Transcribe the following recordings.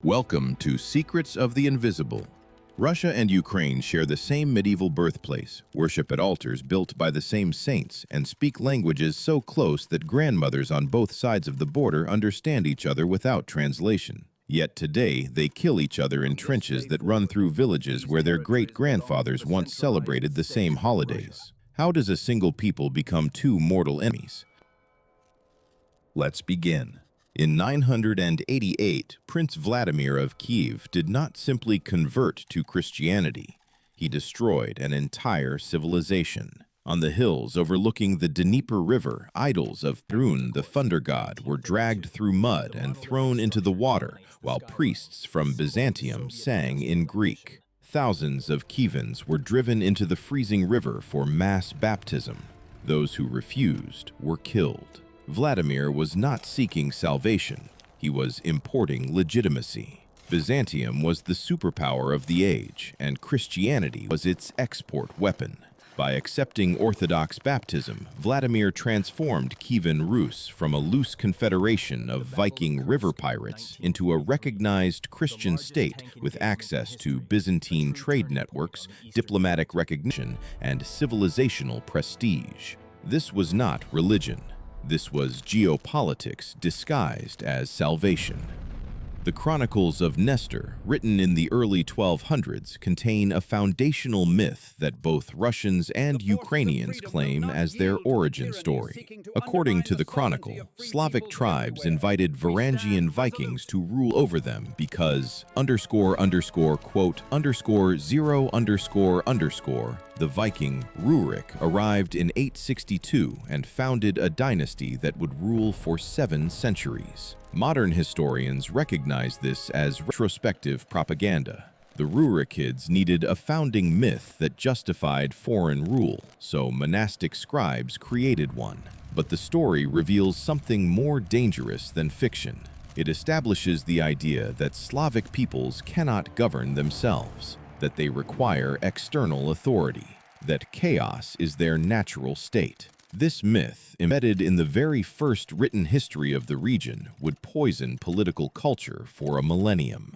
Welcome to Secrets of the Invisible. Russia and Ukraine share the same medieval birthplace, worship at altars built by the same saints, and speak languages so close that grandmothers on both sides of the border understand each other without translation. Yet today, they kill each other in trenches that run through villages where their great-grandfathers once celebrated the same holidays. How does a single people become two mortal enemies? Let's begin. In 988, Prince Vladimir of Kiev did not simply convert to Christianity. He destroyed an entire civilization. On the hills overlooking the Dnieper River, idols of Perun, the thunder god, were dragged through mud and thrown into the water, while priests from Byzantium sang in Greek. Thousands of Kievans were driven into the freezing river for mass baptism. Those who refused were killed. Vladimir was not seeking salvation, he was importing legitimacy. Byzantium was the superpower of the age, and Christianity was its export weapon. By accepting Orthodox baptism, Vladimir transformed Kievan Rus from a loose confederation of Viking river pirates into a recognized Christian state with access to Byzantine trade networks, diplomatic recognition, and civilizational prestige. This was not religion. This was geopolitics disguised as salvation. The Chronicles of Nestor, written in the early 1200s, contain a foundational myth that both Russians and Ukrainians claim as their origin story. According to the chronicle, Slavic tribes invited Varangian Vikings to rule over them because ___0___ the Viking Rurik arrived in 862 and founded a dynasty that would rule for 7 centuries. Modern historians recognize this as retrospective propaganda. The Rurikids needed a founding myth that justified foreign rule, so monastic scribes created one. But the story reveals something more dangerous than fiction. It establishes the idea that Slavic peoples cannot govern themselves, that they require external authority, that chaos is their natural state. This myth, embedded in the very first written history of the region, would poison political culture for a millennium.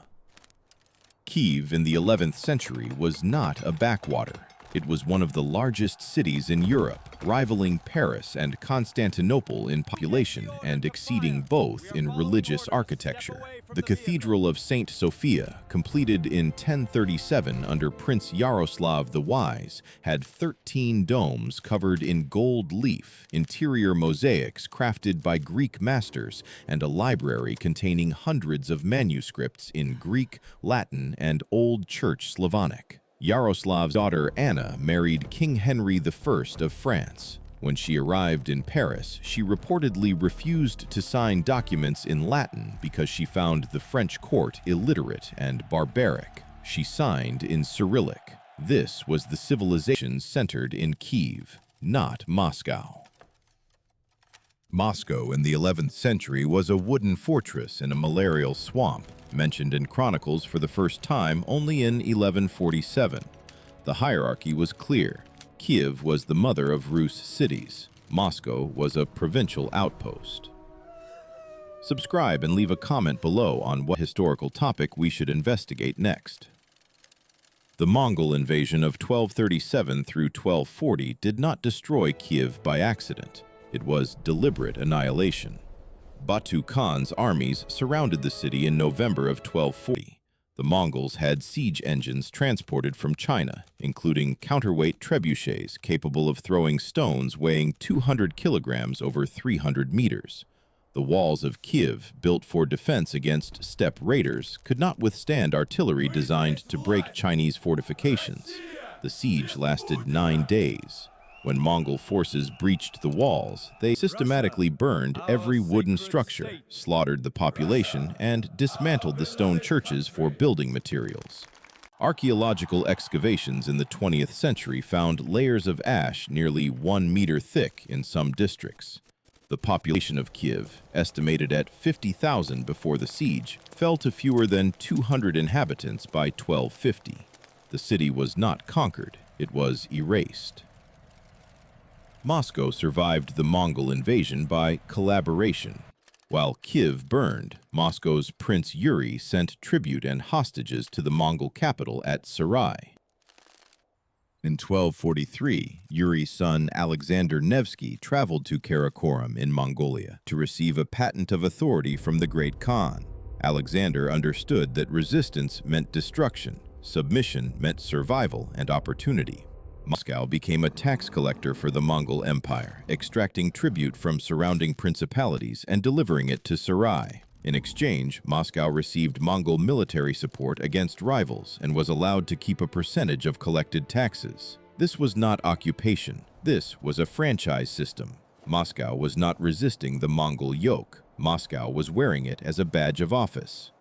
Kiev in the 11th century was not a backwater. It was one of the largest cities in Europe, rivaling Paris and Constantinople in population and exceeding both in religious architecture. The Cathedral of St. Sophia, completed in 1037 under Prince Yaroslav the Wise, had 13 domes covered in gold leaf, interior mosaics crafted by Greek masters, and a library containing hundreds of manuscripts in Greek, Latin, and Old Church Slavonic. Yaroslav's daughter Anna married King Henry I of France. When she arrived in Paris, she reportedly refused to sign documents in Latin because she found the French court illiterate and barbaric. She signed in Cyrillic. This was the civilization centered in Kiev, not Moscow. Moscow in the 11th century was a wooden fortress in a malarial swamp, mentioned in chronicles for the first time only in 1147. The hierarchy was clear. Kiev was the mother of Rus cities. Moscow was a provincial outpost. Subscribe and leave a comment below on what historical topic we should investigate next. The Mongol invasion of 1237 through 1240 did not destroy Kiev by accident. It was deliberate annihilation. Batu Khan's armies surrounded the city in November of 1240. The Mongols had siege engines transported from China, including counterweight trebuchets capable of throwing stones weighing 200 kilograms over 300 meters. The walls of Kiev, built for defense against steppe raiders, could not withstand artillery designed to break Chinese fortifications. The siege lasted 9 days. When Mongol forces breached the walls, they systematically burned every wooden structure, slaughtered the population, and dismantled the stone churches for building materials. Archaeological excavations in the 20th century found layers of ash nearly 1 meter thick in some districts. The population of Kiev, estimated at 50,000 before the siege, fell to fewer than 200 inhabitants by 1250. The city was not conquered, it was erased. Moscow survived the Mongol invasion by collaboration. While Kiev burned, Moscow's Prince Yuri sent tribute and hostages to the Mongol capital at Sarai. In 1243, Yuri's son Alexander Nevsky traveled to Karakorum in Mongolia to receive a patent of authority from the Great Khan. Alexander understood that resistance meant destruction, submission meant survival and opportunity. Moscow became a tax collector for the Mongol Empire, extracting tribute from surrounding principalities and delivering it to Sarai. In exchange, Moscow received Mongol military support against rivals and was allowed to keep a percentage of collected taxes. This was not occupation. This was a franchise system. Moscow was not resisting the Mongol yoke. Moscow was wearing it as a badge of office.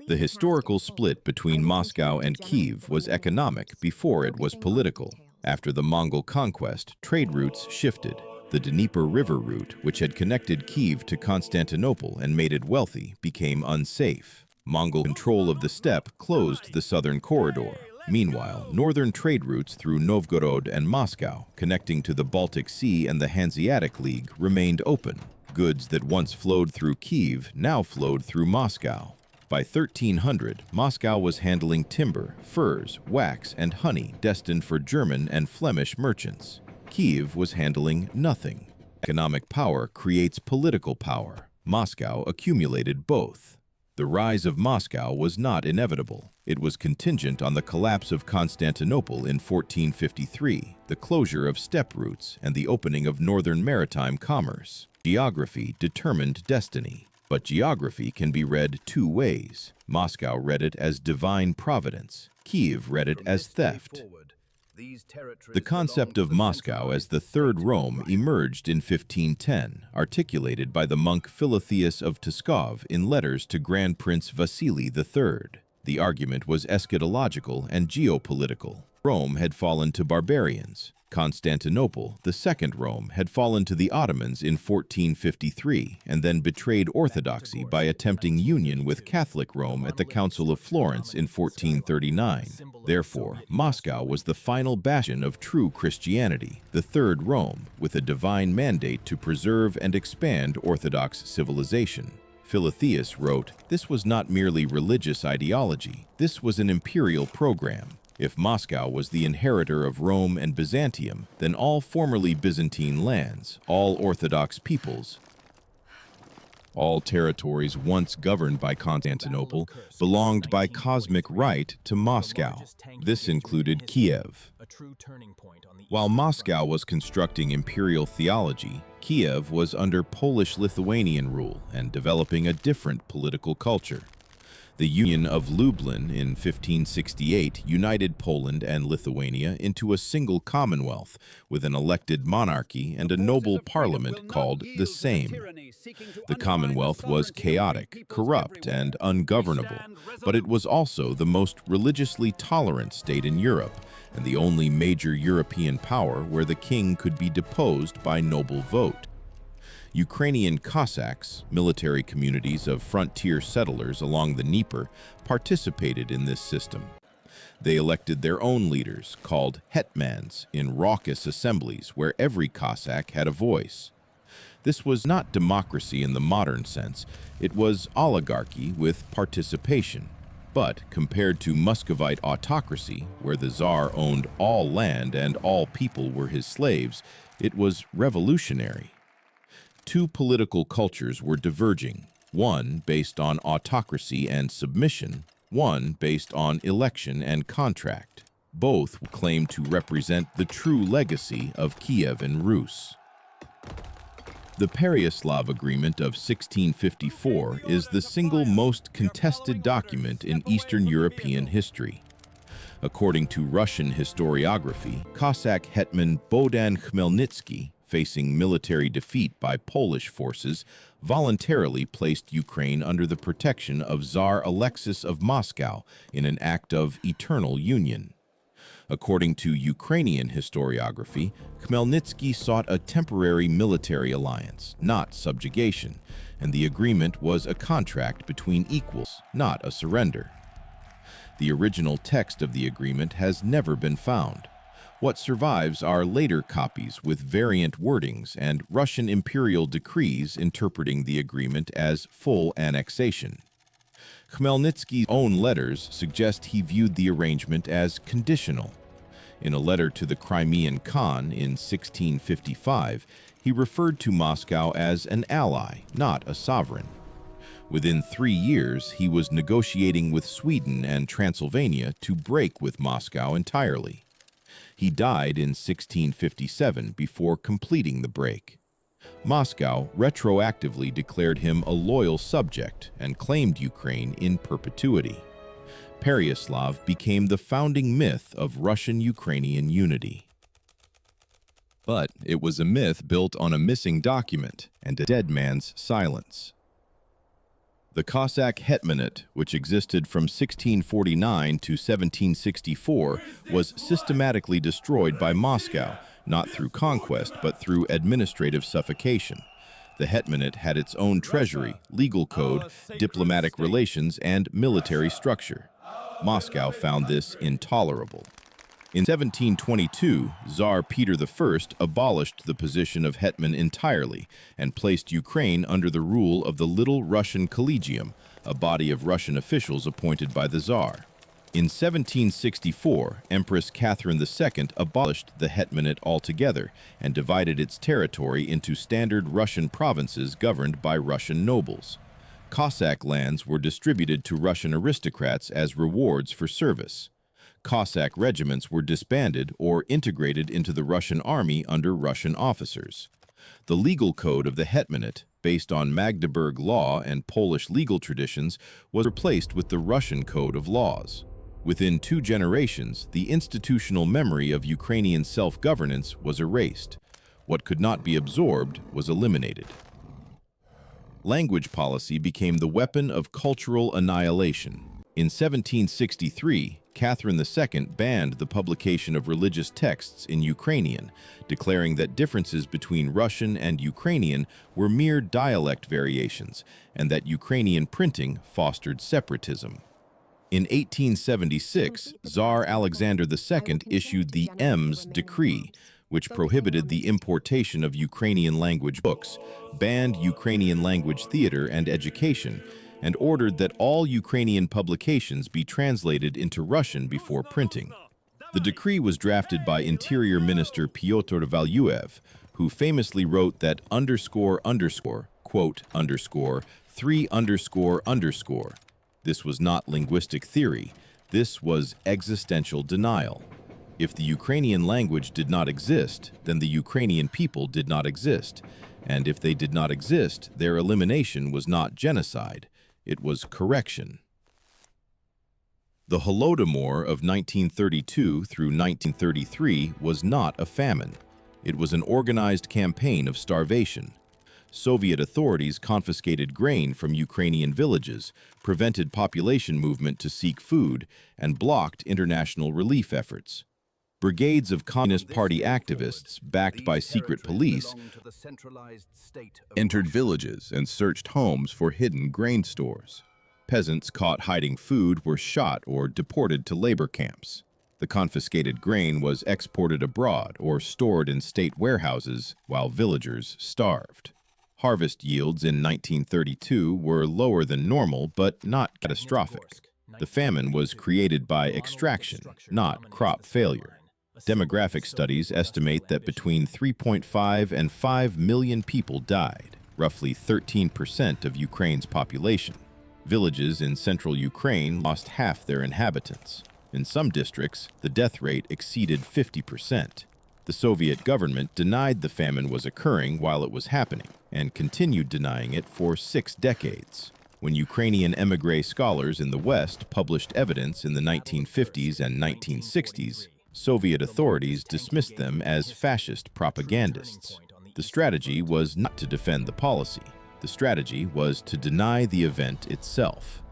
The historical split between Moscow and Kiev was economic before it was political. After the Mongol conquest, trade routes shifted. The Dnieper River route, which had connected Kiev to Constantinople and made it wealthy, became unsafe. Mongol control of the steppe closed the southern corridor. Meanwhile, northern trade routes through Novgorod and Moscow, connecting to the Baltic Sea and the Hanseatic League, remained open. Goods that once flowed through Kiev now flowed through Moscow. By 1300, Moscow was handling timber, furs, wax, and honey destined for German and Flemish merchants. Kiev was handling nothing. Economic power creates political power. Moscow accumulated both. The rise of Moscow was not inevitable. It was contingent on the collapse of Constantinople in 1453, the closure of steppe routes, and the opening of northern maritime commerce. Geography determined destiny. But geography can be read two ways. Moscow read it as divine providence. Kiev read it as theft. The concept of Moscow as the Third Rome emerged in 1510, articulated by the monk Philotheus of Pskov in letters to Grand Prince Vasily III. The argument was eschatological and geopolitical. Rome had fallen to barbarians. Constantinople, the Second Rome, had fallen to the Ottomans in 1453 and then betrayed orthodoxy by attempting union with Catholic Rome at the Council of Florence in 1439. Therefore, Moscow was the final bastion of true Christianity, the Third Rome, with a divine mandate to preserve and expand Orthodox civilization. Philotheus wrote, "This was not merely religious ideology, this was an imperial program. If Moscow was the inheritor of Rome and Byzantium, then all formerly Byzantine lands, all Orthodox peoples, all territories once governed by Constantinople belonged by cosmic right to Moscow. This included Kiev. While Moscow was constructing imperial theology, Kiev was under Polish-Lithuanian rule and developing a different political culture. The Union of Lublin in 1568 united Poland and Lithuania into a single commonwealth with an elected monarchy and a noble parliament called the Sejm. The commonwealth was chaotic, corrupt, and ungovernable, but it was also the most religiously tolerant state in Europe and the only major European power where the king could be deposed by noble vote. Ukrainian Cossacks, military communities of frontier settlers along the Dnieper, participated in this system. They elected their own leaders, called hetmans, in raucous assemblies where every Cossack had a voice. This was not democracy in the modern sense, it was oligarchy with participation. But compared to Muscovite autocracy, where the Tsar owned all land and all people were his slaves, it was revolutionary. Two political cultures were diverging, one based on autocracy and submission, one based on election and contract. Both claimed to represent the true legacy of Kievan Rus. The Pereyaslav Agreement of 1654 is the single most contested document in Eastern European history. According to Russian historiography, Cossack hetman Bohdan Khmelnytsky, facing military defeat by Polish forces, voluntarily placed Ukraine under the protection of Tsar Alexis of Moscow in an act of eternal union. According to Ukrainian historiography, Khmelnytsky sought a temporary military alliance, not subjugation, and the agreement was a contract between equals, not a surrender. The original text of the agreement has never been found. What survives are later copies with variant wordings and Russian imperial decrees interpreting the agreement as full annexation. Khmelnytsky's own letters suggest he viewed the arrangement as conditional. In a letter to the Crimean Khan in 1655, he referred to Moscow as an ally, not a sovereign. Within 3 years, he was negotiating with Sweden and Transylvania to break with Moscow entirely. He died in 1657 before completing the break. Moscow retroactively declared him a loyal subject and claimed Ukraine in perpetuity. Pereyaslav became the founding myth of Russian-Ukrainian unity. But it was a myth built on a missing document and a dead man's silence. The Cossack Hetmanate, which existed from 1649 to 1764, was systematically destroyed by Moscow, not through conquest, but through administrative suffocation. The Hetmanate had its own treasury, legal code, diplomatic relations, and military structure. Moscow found this intolerable. In 1722, Tsar Peter I abolished the position of hetman entirely and placed Ukraine under the rule of the Little Russian Collegium, a body of Russian officials appointed by the Tsar. In 1764, Empress Catherine II abolished the hetmanate altogether and divided its territory into standard Russian provinces governed by Russian nobles. Cossack lands were distributed to Russian aristocrats as rewards for service. Cossack regiments were disbanded or integrated into the Russian army under Russian officers. The legal code of the hetmanate, based on Magdeburg law and Polish legal traditions, was replaced with the Russian code of laws. Within 2 generations, the institutional memory of Ukrainian self-governance was erased. What could not be absorbed was eliminated. Language policy became the weapon of cultural annihilation. In 1763, Catherine II banned the publication of religious texts in Ukrainian, declaring that differences between Russian and Ukrainian were mere dialect variations, and that Ukrainian printing fostered separatism. In 1876, Tsar Alexander II issued the Ems Decree, which prohibited the importation of Ukrainian language books, banned Ukrainian language theater and education, and ordered that all Ukrainian publications be translated into Russian before printing. The decree was drafted by Interior Minister Pyotr Valyuev, who famously wrote that quote, 3 ___. This was not linguistic theory. This was existential denial. If the Ukrainian language did not exist, then the Ukrainian people did not exist. And if they did not exist, their elimination was not genocide. It was correction. The Holodomor of 1932 through 1933 was not a famine. It was an organized campaign of starvation. Soviet authorities confiscated grain from Ukrainian villages, prevented population movement to seek food, and blocked international relief efforts. Brigades of Communist Party activists, backed by secret police, entered villages and searched homes for hidden grain stores. Peasants caught hiding food were shot or deported to labor camps. The confiscated grain was exported abroad or stored in state warehouses while villagers starved. Harvest yields in 1932 were lower than normal, but not catastrophic. The famine was created by extraction, not crop failure. Demographic studies estimate that between 3.5 and 5 million people died, roughly 13% of Ukraine's population. Villages in central Ukraine lost half their inhabitants. In some districts, the death rate exceeded 50%. The Soviet government denied the famine was occurring while it was happening, and continued denying it for 6 decades. When Ukrainian émigré scholars in the West published evidence in the 1950s and 1960s, Soviet authorities dismissed them as fascist propagandists. The strategy was not to defend the policy. The strategy was to deny the event itself.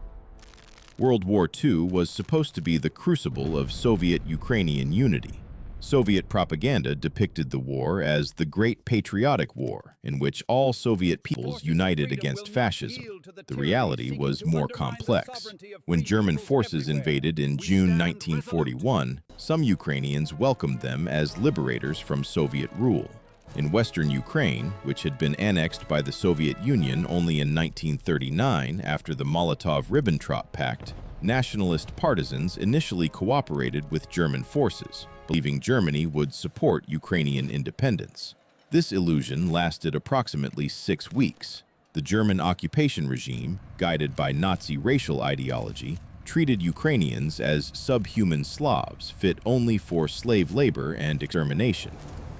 World War II was supposed to be the crucible of Soviet-Ukrainian unity. Soviet propaganda depicted the war as the Great Patriotic War, in which all Soviet peoples united against fascism. The reality was more complex. When German forces invaded in June 1941, Some Ukrainians welcomed them as liberators from Soviet rule. In western Ukraine, which had been annexed by the Soviet Union only in 1939 after the Molotov-Ribbentrop Pact, nationalist partisans initially cooperated with German forces, believing Germany would support Ukrainian independence. This illusion lasted approximately 6 weeks. The German occupation regime, guided by Nazi racial ideology, treated Ukrainians as subhuman Slavs fit only for slave labor and extermination.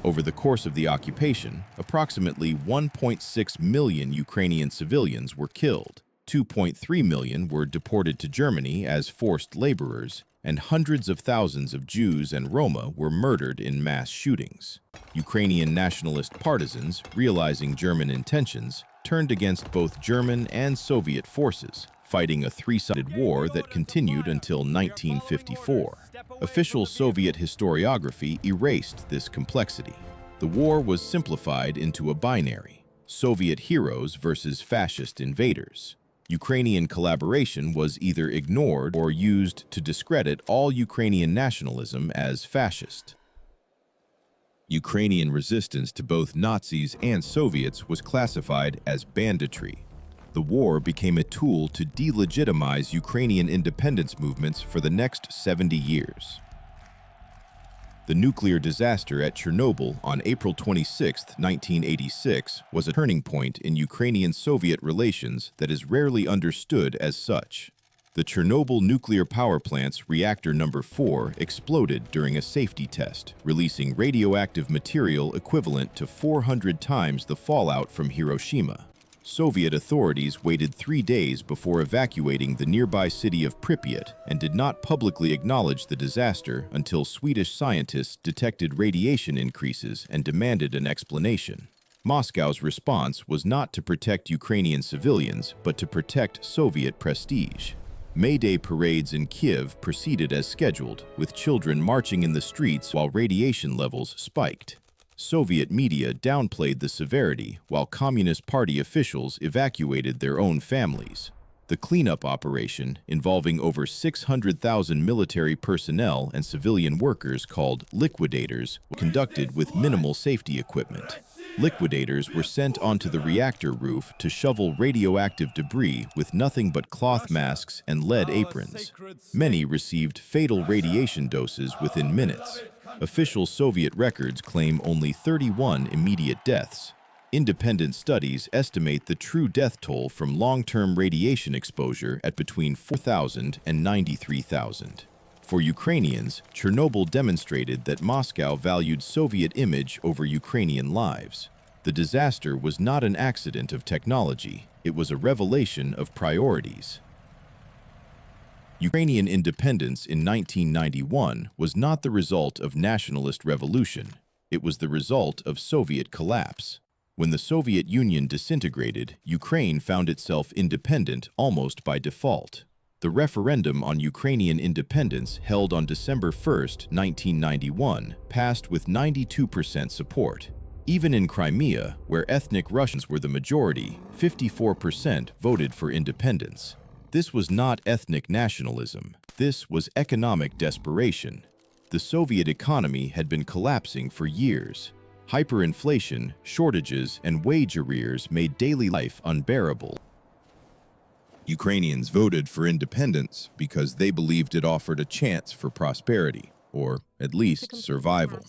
Over the course of the occupation, approximately 1.6 million Ukrainian civilians were killed, 2.3 million were deported to Germany as forced laborers, and hundreds of thousands of Jews and Roma were murdered in mass shootings. Ukrainian nationalist partisans, realizing German intentions, turned against both German and Soviet forces, fighting a three-sided war that continued until 1954. Official Soviet historiography erased this complexity. The war was simplified into a binary: Soviet heroes versus fascist invaders. Ukrainian collaboration was either ignored or used to discredit all Ukrainian nationalism as fascist. Ukrainian resistance to both Nazis and Soviets was classified as banditry. The war became a tool to delegitimize Ukrainian independence movements for the next 70 years. The nuclear disaster at Chernobyl on April 26, 1986, was a turning point in Ukrainian-Soviet relations that is rarely understood as such. The Chernobyl nuclear power plant's reactor number 4 exploded during a safety test, releasing radioactive material equivalent to 400 times the fallout from Hiroshima. Soviet authorities waited 3 days before evacuating the nearby city of Pripyat and did not publicly acknowledge the disaster until Swedish scientists detected radiation increases and demanded an explanation. Moscow's response was not to protect Ukrainian civilians, but to protect Soviet prestige. May Day parades in Kiev proceeded as scheduled, with children marching in the streets while radiation levels spiked. Soviet media downplayed the severity, while Communist Party officials evacuated their own families. The cleanup operation, involving over 600,000 military personnel and civilian workers called liquidators, was conducted with minimal safety equipment. Liquidators were sent onto the reactor roof to shovel radioactive debris with nothing but cloth masks and lead aprons. Many received fatal radiation doses within minutes. Official Soviet records claim only 31 immediate deaths. Independent studies estimate the true death toll from long-term radiation exposure at between 4,000 and 93,000. For Ukrainians, Chernobyl demonstrated that Moscow valued Soviet image over Ukrainian lives. The disaster was not an accident of technology, it was a revelation of priorities. Ukrainian independence in 1991 was not the result of nationalist revolution, it was the result of Soviet collapse. When the Soviet Union disintegrated, Ukraine found itself independent almost by default. The referendum on Ukrainian independence, held on December 1, 1991, passed with 92% support. Even in Crimea, where ethnic Russians were the majority, 54% voted for independence. This was not ethnic nationalism. This was economic desperation. The Soviet economy had been collapsing for years. Hyperinflation, shortages, and wage arrears made daily life unbearable. Ukrainians voted for independence because they believed it offered a chance for prosperity, or at least survival.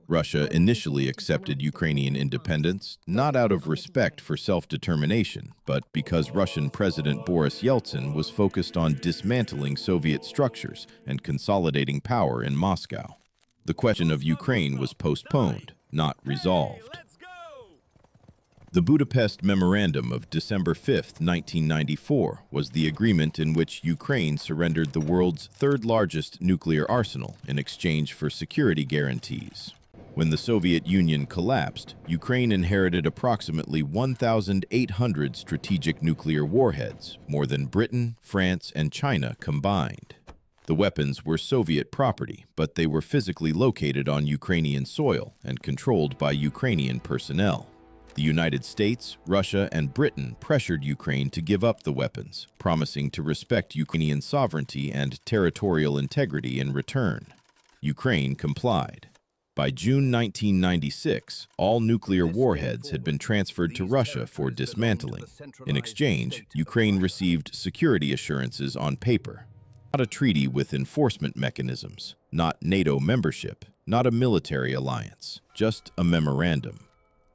Russia initially accepted Ukrainian independence not out of respect for self-determination, but because Russian President Boris Yeltsin was focused on dismantling Soviet structures and consolidating power in Moscow. The question of Ukraine was postponed, not resolved. The Budapest Memorandum of December 5, 1994, was the agreement in which Ukraine surrendered the world's third-largest nuclear arsenal in exchange for security guarantees. When the Soviet Union collapsed, Ukraine inherited approximately 1,800 strategic nuclear warheads, more than Britain, France, and China combined. The weapons were Soviet property, but they were physically located on Ukrainian soil and controlled by Ukrainian personnel. The United States, Russia, and Britain pressured Ukraine to give up the weapons, promising to respect Ukrainian sovereignty and territorial integrity in return. Ukraine complied. By June 1996, all nuclear warheads had been transferred to Russia for dismantling. In exchange, Ukraine received security assurances on paper. Not a treaty with enforcement mechanisms, not NATO membership, not a military alliance, just a memorandum.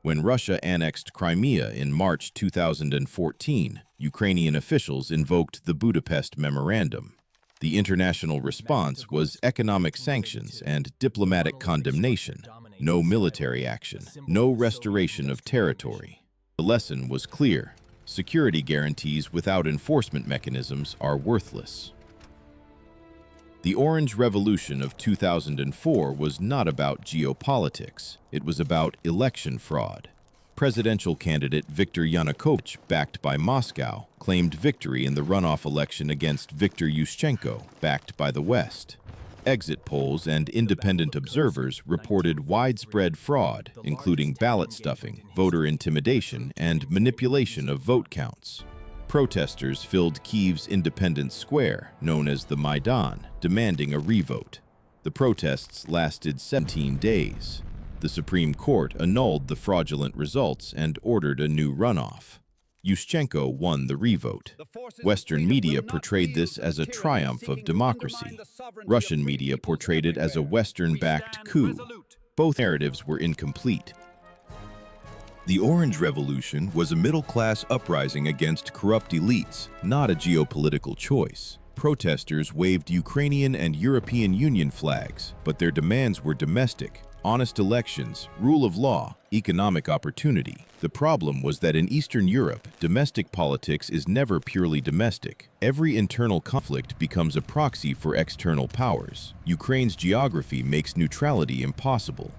When Russia annexed Crimea in March 2014, Ukrainian officials invoked the Budapest Memorandum. The international response was economic sanctions and diplomatic condemnation, no military action, no restoration of territory. The lesson was clear: security guarantees without enforcement mechanisms are worthless. The Orange Revolution of 2004 was not about geopolitics. It was about election fraud. Presidential candidate Viktor Yanukovych, backed by Moscow, claimed victory in the runoff election against Viktor Yushchenko, backed by the West. Exit polls and independent observers reported widespread fraud, including ballot stuffing, voter intimidation, and manipulation of vote counts. Protesters filled Kyiv's Independence Square, known as the Maidan, demanding a revote. The protests lasted 17 days. The Supreme Court annulled the fraudulent results and ordered a new runoff. Yushchenko won the revote. Western media portrayed this as a triumph of democracy. Russian media portrayed it as a Western-backed coup. Both narratives were incomplete. The Orange Revolution was a middle-class uprising against corrupt elites, not a geopolitical choice. Protesters waved Ukrainian and European Union flags, but their demands were domestic: honest elections, rule of law, economic opportunity. The problem was that in Eastern Europe, domestic politics is never purely domestic. Every internal conflict becomes a proxy for external powers. Ukraine's geography makes neutrality impossible.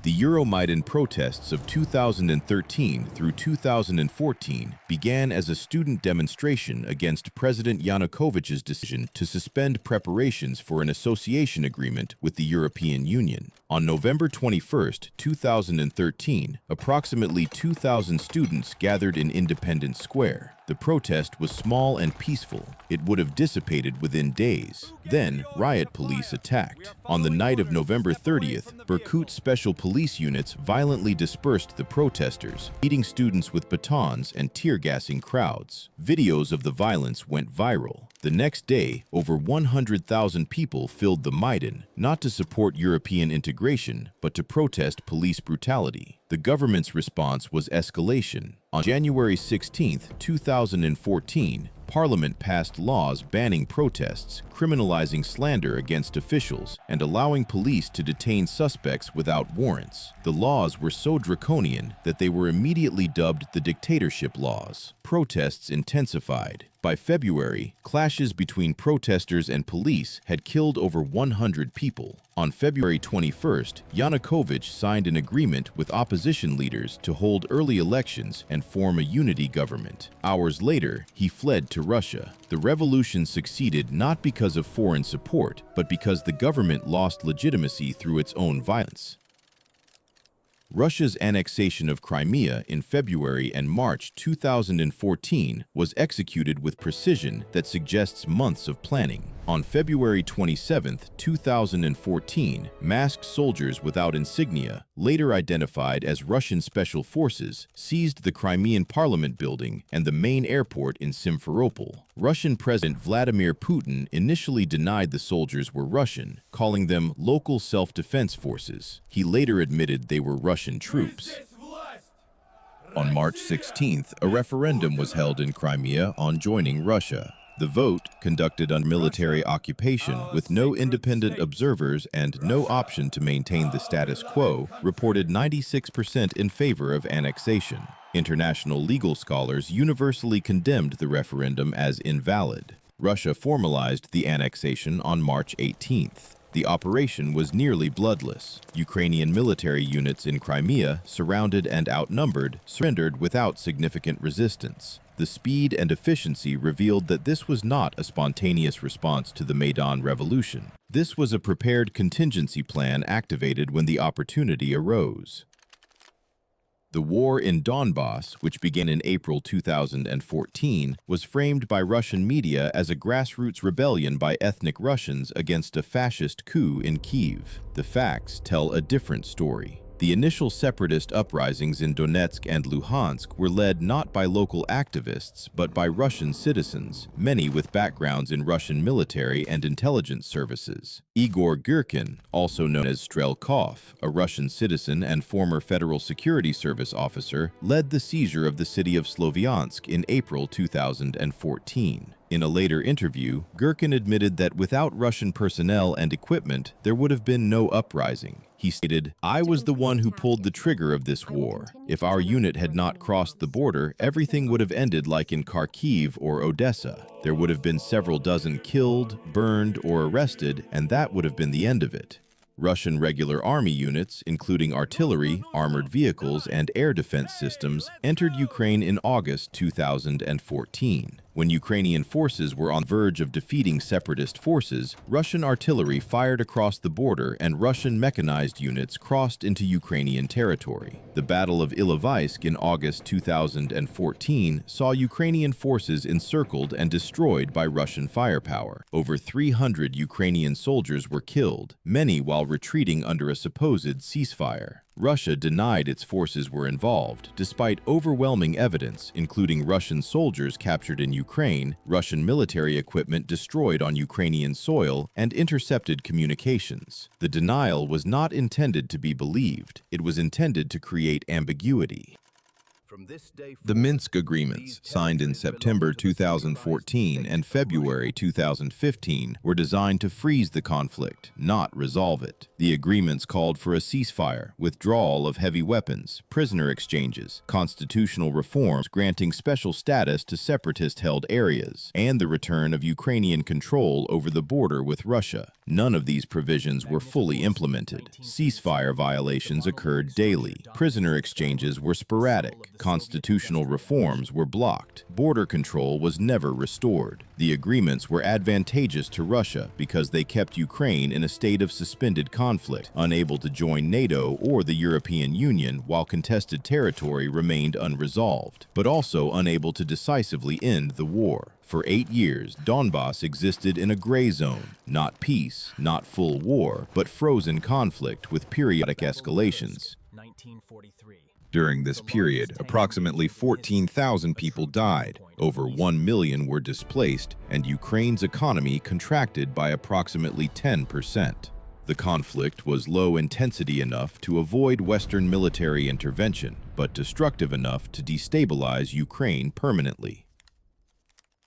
The Euromaidan protests of 2013 through 2014 began as a student demonstration against President Yanukovych's decision to suspend preparations for an association agreement with the European Union. On November 21, 2013, approximately 2,000 students gathered in Independence Square. The protest was small and peaceful. It would have dissipated within days. Then, riot police attacked. On the night of November 30th, Berkut special police units violently dispersed the protesters, beating students with batons and tear-gassing crowds. Videos of the violence went viral. The next day, over 100,000 people filled the Maidan, not to support European integration, but to protest police brutality. The government's response was escalation. On January 16, 2014, Parliament passed laws banning protests, criminalizing slander against officials, and allowing police to detain suspects without warrants. The laws were so draconian that they were immediately dubbed the dictatorship laws. Protests intensified. By February, clashes between protesters and police had killed over 100 people. On February 21st, Yanukovych signed an agreement with opposition leaders to hold early elections and form a unity government. Hours later, he fled to Russia. The revolution succeeded not because of foreign support, but because the government lost legitimacy through its own violence. Russia's annexation of Crimea in February and March 2014 was executed with precision that suggests months of planning. On February 27, 2014, masked soldiers without insignia, later identified as Russian special forces, seized the Crimean Parliament building and the main airport in Simferopol. Russian President Vladimir Putin initially denied the soldiers were Russian, calling them local self-defense forces. He later admitted they were Russian troops. On March 16th, a referendum was held in Crimea on joining Russia. The vote, conducted under military occupation with no independent observers and no option to maintain the status quo, reported 96% in favor of annexation. International legal scholars universally condemned the referendum as invalid. Russia formalized the annexation on March 18th. The operation was nearly bloodless. Ukrainian military units in Crimea, surrounded and outnumbered, surrendered without significant resistance. The speed and efficiency revealed that this was not a spontaneous response to the Maidan Revolution. This was a prepared contingency plan activated when the opportunity arose. The war in Donbass, which began in April 2014, was framed by Russian media as a grassroots rebellion by ethnic Russians against a fascist coup in Kyiv. The facts tell a different story. The initial separatist uprisings in Donetsk and Luhansk were led not by local activists, but by Russian citizens, many with backgrounds in Russian military and intelligence services. Igor Girkin, also known as Strelkov, a Russian citizen and former Federal Security Service officer, led the seizure of the city of Sloviansk in April 2014. In a later interview, Girkin admitted that without Russian personnel and equipment, there would have been no uprising. He stated, "I was the one who pulled the trigger of this war. If our unit had not crossed the border, everything would have ended like in Kharkiv or Odessa. There would have been several dozen killed, burned, or arrested, and that would have been the end of it." Russian regular army units, including artillery, armored vehicles, and air defense systems, entered Ukraine in August 2014. When Ukrainian forces were on the verge of defeating separatist forces, Russian artillery fired across the border and Russian mechanized units crossed into Ukrainian territory. The Battle of Ilovaisk in August 2014 saw Ukrainian forces encircled and destroyed by Russian firepower. Over 300 Ukrainian soldiers were killed, many while retreating under a supposed ceasefire. Russia denied its forces were involved, despite overwhelming evidence, including Russian soldiers captured in Ukraine, Russian military equipment destroyed on Ukrainian soil, and intercepted communications. The denial was not intended to be believed. It was intended to create ambiguity. The Minsk Agreements, signed in September 2014 and February 2015, were designed to freeze the conflict, not resolve it. The agreements called for a ceasefire, withdrawal of heavy weapons, prisoner exchanges, constitutional reforms granting special status to separatist-held areas, and the return of Ukrainian control over the border with Russia. None of these provisions were fully implemented. Ceasefire violations occurred daily. Prisoner exchanges were sporadic. Constitutional reforms were blocked. Border control was never restored. The agreements were advantageous to Russia because they kept Ukraine in a state of suspended conflict, unable to join NATO or the European Union while contested territory remained unresolved, but also unable to decisively end the war. For 8 years, Donbass existed in a gray zone, not peace, not full war, but frozen conflict with periodic escalations. 1943. During this period, approximately 14,000 people died, over 1 million were displaced, and Ukraine's economy contracted by approximately 10%. The conflict was low intensity enough to avoid Western military intervention, but destructive enough to destabilize Ukraine permanently.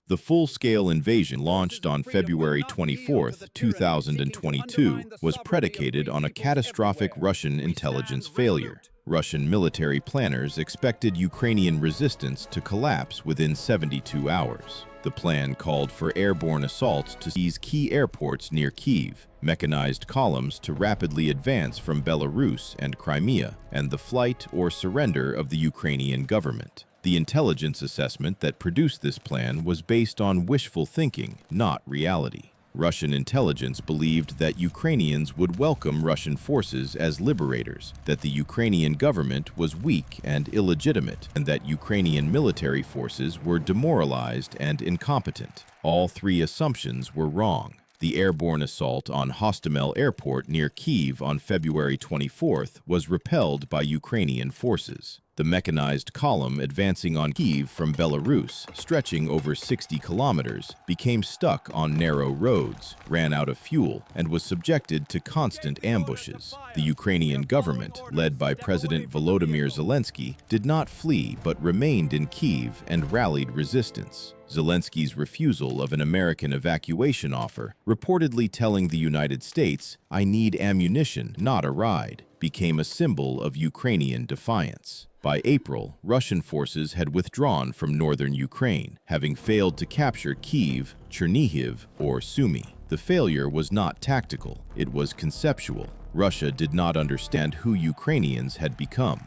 The full-scale invasion launched on February 24, 2022, was predicated on a catastrophic Russian intelligence failure. Russian military planners expected Ukrainian resistance to collapse within 72 hours. The plan called for airborne assaults to seize key airports near Kyiv, mechanized columns to rapidly advance from Belarus and Crimea, and the flight or surrender of the Ukrainian government. The intelligence assessment that produced this plan was based on wishful thinking, not reality. Russian intelligence believed that Ukrainians would welcome Russian forces as liberators, that the Ukrainian government was weak and illegitimate, and that Ukrainian military forces were demoralized and incompetent. All three assumptions were wrong. The airborne assault on Hostomel Airport near Kyiv on February 24th was repelled by Ukrainian forces. The mechanized column advancing on Kyiv from Belarus, stretching over 60 kilometers, became stuck on narrow roads, ran out of fuel, and was subjected to constant ambushes. The Ukrainian government, led by President Volodymyr Zelensky, did not flee but remained in Kyiv and rallied resistance. Zelensky's refusal of an American evacuation offer, reportedly telling the United States, "I need ammunition, not a ride," became a symbol of Ukrainian defiance. By April, Russian forces had withdrawn from northern Ukraine, having failed to capture Kyiv, Chernihiv, or Sumy. The failure was not tactical, it was conceptual. Russia did not understand who Ukrainians had become.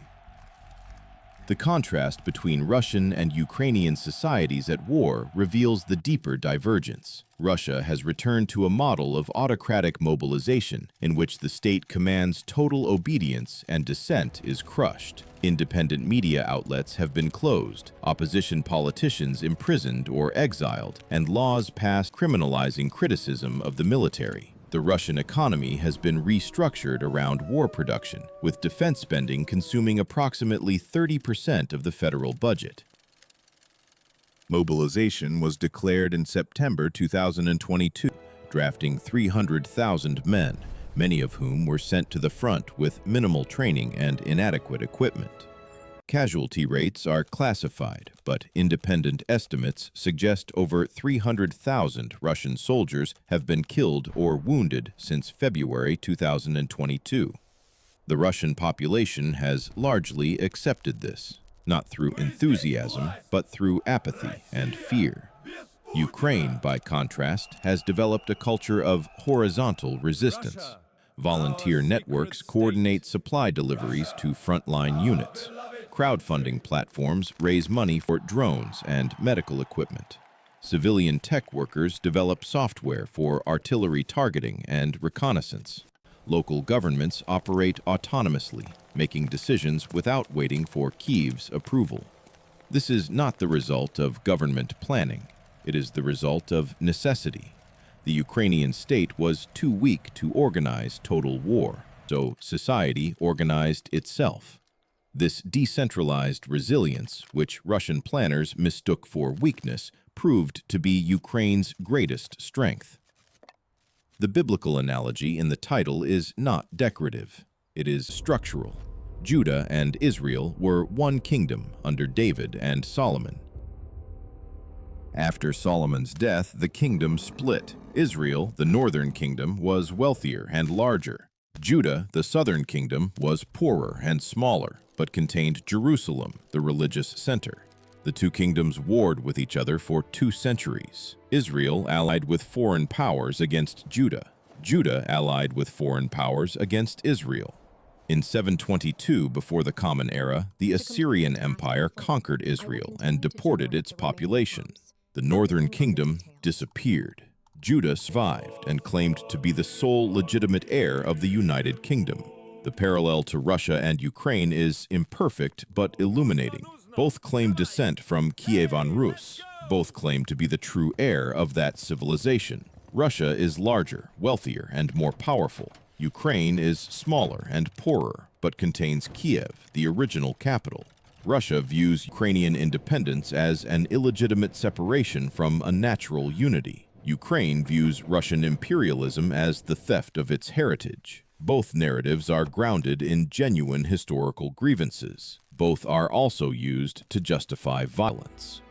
The contrast between Russian and Ukrainian societies at war reveals the deeper divergence. Russia has returned to a model of autocratic mobilization in which the state commands total obedience and dissent is crushed. Independent media outlets have been closed, opposition politicians imprisoned or exiled, and laws passed criminalizing criticism of the military. The Russian economy has been restructured around war production, with defense spending consuming approximately 30% of the federal budget. Mobilization was declared in September 2022, drafting 300,000 men, many of whom were sent to the front with minimal training and inadequate equipment. Casualty rates are classified, but independent estimates suggest over 300,000 Russian soldiers have been killed or wounded since February 2022. The Russian population has largely accepted this, not through enthusiasm, but through apathy and fear. Ukraine, by contrast, has developed a culture of horizontal resistance. Volunteer networks coordinate supply deliveries to frontline units. Crowdfunding platforms raise money for drones and medical equipment. Civilian tech workers develop software for artillery targeting and reconnaissance. Local governments operate autonomously, making decisions without waiting for Kyiv's approval. This is not the result of government planning. It is the result of necessity. The Ukrainian state was too weak to organize total war, so society organized itself. This decentralized resilience, which Russian planners mistook for weakness, proved to be Ukraine's greatest strength. The biblical analogy in the title is not decorative. It is structural. Judah and Israel were one kingdom under David and Solomon. After Solomon's death, the kingdom split. Israel, the northern kingdom, was wealthier and larger. Judah, the southern kingdom, was poorer and smaller, but contained Jerusalem, the religious center. The two kingdoms warred with each other for 2 centuries. Israel allied with foreign powers against Judah. Judah allied with foreign powers against Israel. In 722 before the Common Era, the Assyrian Empire conquered Israel and deported its population. The northern kingdom disappeared. Judah survived and claimed to be the sole legitimate heir of the United Kingdom. The parallel to Russia and Ukraine is imperfect but illuminating. Both claim descent from Kievan Rus. Both claim to be the true heir of that civilization. Russia is larger, wealthier, and more powerful. Ukraine is smaller and poorer, but contains Kiev, the original capital. Russia views Ukrainian independence as an illegitimate separation from a natural unity. Ukraine views Russian imperialism as the theft of its heritage. Both narratives are grounded in genuine historical grievances. Both are also used to justify violence.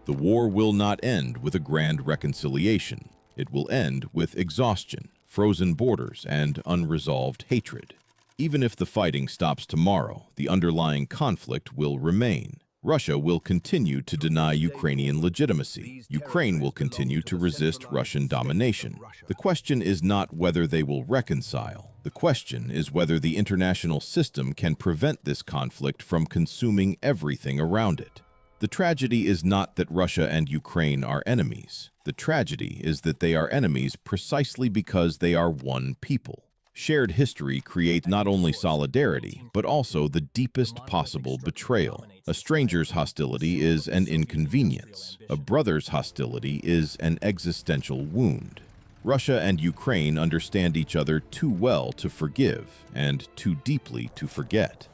The war will not end with a grand reconciliation. It will end with exhaustion, frozen borders, and unresolved hatred. Even if the fighting stops tomorrow, the underlying conflict will remain. Russia will continue to deny Ukrainian legitimacy. Ukraine will continue to resist Russian domination. The question is not whether they will reconcile. The question is whether the international system can prevent this conflict from consuming everything around it. The tragedy is not that Russia and Ukraine are enemies. The tragedy is that they are enemies precisely because they are one people. Shared history creates not only solidarity, but also the deepest possible betrayal. A stranger's hostility is an inconvenience. A brother's hostility is an existential wound. Russia and Ukraine understand each other too well to forgive and too deeply to forget.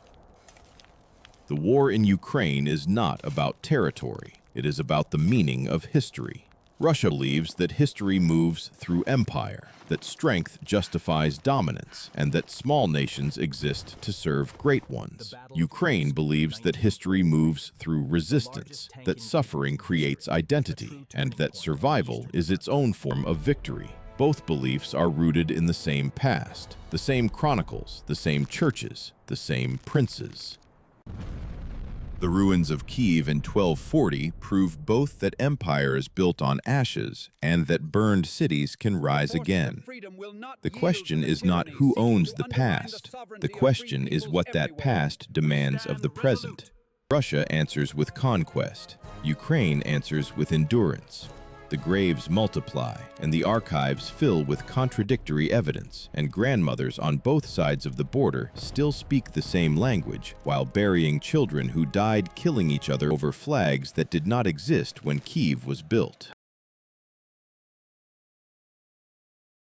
The war in Ukraine is not about territory. It is about the meaning of history. Russia believes that history moves through empire, that strength justifies dominance, and that small nations exist to serve great ones. Ukraine believes that history moves through resistance, that suffering creates identity, and that survival is its own form of victory. Both beliefs are rooted in the same past, the same chronicles, the same churches, the same princes. The ruins of Kiev in 1240 prove both that empire is built on ashes and that burned cities can rise again. The question is not who owns the past. The question is what that past demands of the present. Russia answers with conquest. Ukraine answers with endurance. The graves multiply, and the archives fill with contradictory evidence, and grandmothers on both sides of the border still speak the same language, while burying children who died killing each other over flags that did not exist when Kiev was built.